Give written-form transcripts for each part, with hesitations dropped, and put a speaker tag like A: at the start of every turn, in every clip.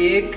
A: 1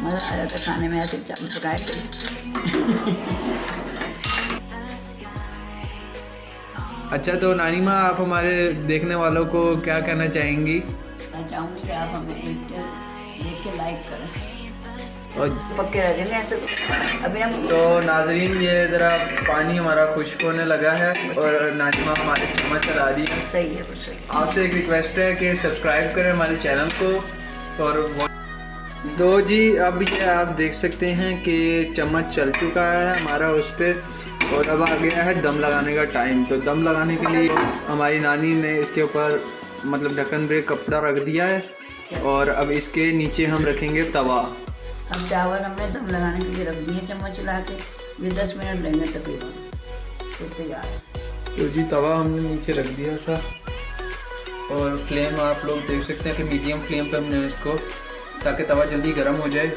B: मज़ा आ जाता है खाने में ऐसे चावल पकाए थे।
A: अच्छा, तो नानी माँ आप हमारे देखने वालों को क्या कहना चाहेंगी?
B: मैं चाहूँगी कि आप हमें देख के लाइक करें
A: और
B: पक्के रह जाएंगे ऐसे। तो अभी हम
A: तो नाजरीन, ये ज़रा पानी हमारा खुश्क होने लगा है और नानी माँ हमारे चम्मच चला रही है।
B: सही है, बस सही।
A: आपसे एक रिक्वेस्ट है कि सब्सक्राइब करें हमारे चैनल को। और तो जी, अब ये आप देख सकते हैं कि चम्मच चल चुका है हमारा उस पर, और अब आ गया है दम लगाने का टाइम। तो दम लगाने के लिए हमारी नानी ने इसके ऊपर मतलब ढक्कन पे कपड़ा रख दिया है, और अब इसके नीचे हम रखेंगे तवा।
B: अब चावल हमने दम लगाने के लिए रख दिए चम्मच चला के, ये 10 मिनट लेंगे तकरीबन, तो तैयार है।
A: तो जी तवा हमने नीचे रख दिया था, और फ्लेम आप लोग देख सकते हैं कि मीडियम फ्लेम पे हमने इसको, ताकि तवा जल्दी गर्म हो जाए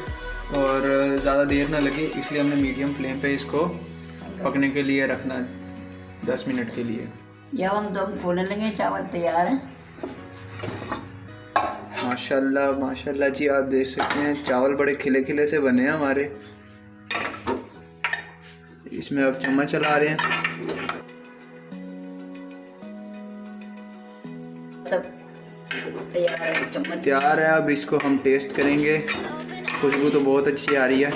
A: और ज़्यादा देर ना लगे, इसलिए हमने मीडियम फ्लेम पे इसको पकने के लिए रखना 10 मिनट के लिए।
B: जब हम दम खोलने लगे चावल तैयार है।
A: माशाल्लाह माशाल्लाह जी, आप देख सकते हैं चावल बड़े खिले खिले से बने हैं हमारे। इसमें अब चम्मच चला रहे हैं।
B: सब तैयार है, चम्मच
A: तैयार है। अब इसको हम टेस्ट करेंगे। खुशबू तो बहुत अच्छी आ रही है।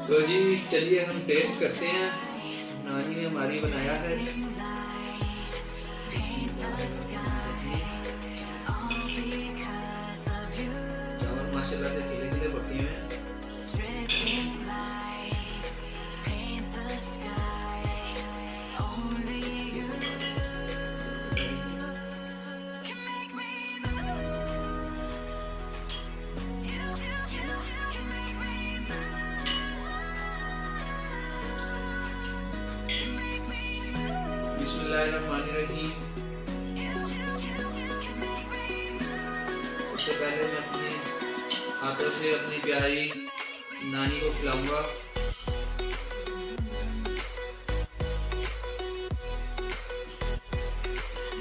A: तो जी चलिए हम टेस्ट करते हैं। नानी ने हमारी बनाया है। चावल माशाल्लाह से खिले खिले पके हैं। बिस्मिल्लाहिर्रहमानिर्रहीम। सबसे पहले मैं अपने हाथों से अपनी प्यारी नानी को खिलाऊंगा।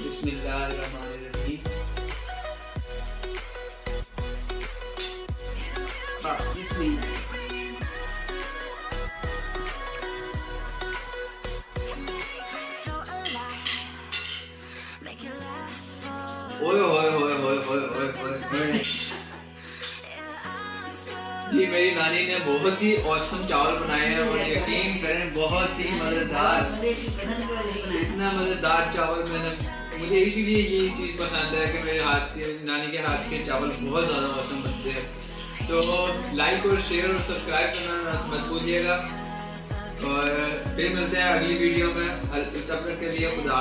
A: बिस्मिल्लाहिर्रहमानिर्रहीम। ओए ओए ओए ओए ओए ओए ओए। जी मेरी नानी ने बहुत ही औसम चावल बनाए हैं, और यकीन करें बहुत ही मज़ेदार, इतना मज़ेदार चावल मुझे इसीलिए ये चीज़ पसंद है कि मेरे हाथ के, नानी के हाथ के चावल बहुत ज़्यादा औसम बनते हैं। तो लाइक और शेयर और सब्सक्राइब करना मत भूलिएगा, और फिर मिलते हैं अगली वीडियो में। तब तक के लिए खुदा।